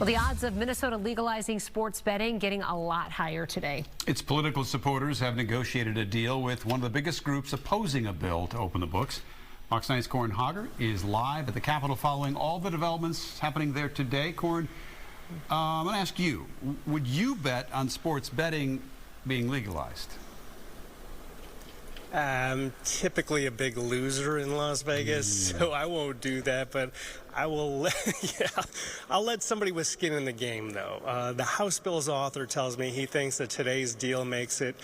Well, the odds of Minnesota legalizing sports betting getting a lot higher today. Its political supporters have negotiated a deal with one of the biggest groups opposing a bill to open the books. Fox 9's Corin Hoggart is live at the Capitol following all the developments happening there today. Corin, I'm going to ask you, would you bet on sports betting being legalized? I'm typically a big loser in Las Vegas, so I won't do that, but I will, I'll let somebody with skin in the game, though. The House bill's author tells me he thinks that today's deal makes it,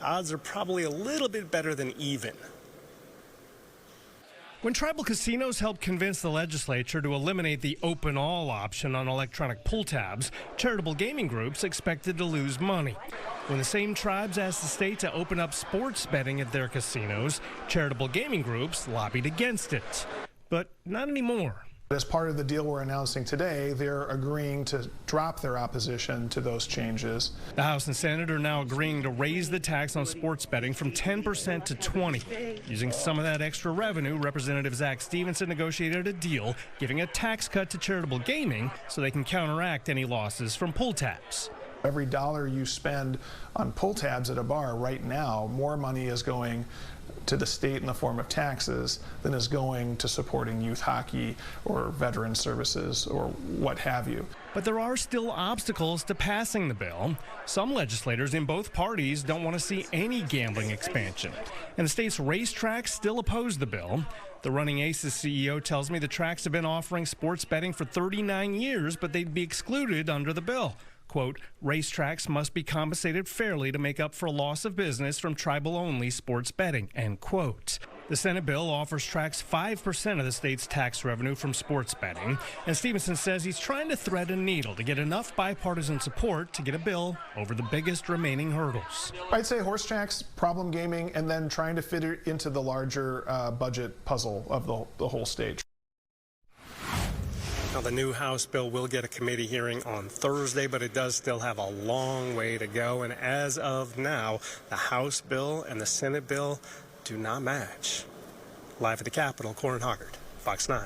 odds are probably a little bit better than even. When tribal casinos helped convince the legislature to eliminate the open all option on electronic pull tabs, charitable gaming groups expected to lose money. When the same tribes asked the state to open up sports betting at their casinos, charitable gaming groups lobbied against it. But not anymore. As part of the deal we're announcing today, they're agreeing to drop their opposition to those changes. The House and Senate are now agreeing to raise the tax on sports betting from 10% to 20%. Using some of that extra revenue, Representative Zach Stevenson negotiated a deal giving a tax cut to charitable gaming so they can counteract any losses from pull tabs. Every dollar you spend on pull tabs at a bar right now, more money is going to the state in the form of taxes than is going to supporting youth hockey or veteran services or what have you. But there are still obstacles to passing the bill. Some legislators in both parties don't want to see any gambling expansion. And the state's racetracks still oppose the bill. The Running Aces CEO tells me the tracks have been offering sports betting for 39 years, but they'd be excluded under the bill. Quote, racetracks must be compensated fairly to make up for loss of business from tribal-only sports betting, end quote. The Senate bill offers tracks 5% of the state's tax revenue from sports betting, and Stevenson says he's trying to thread a needle to get enough bipartisan support to get a bill over the biggest remaining hurdles. I'd say horse tracks, problem gaming, and then trying to fit it into the larger budget puzzle of the whole state. Now, the new House bill will get a committee hearing on Thursday, but it does still have a long way to go. And as of now, the House bill and the Senate bill do not match. Live at the Capitol, Corin Hoggart, Fox 9.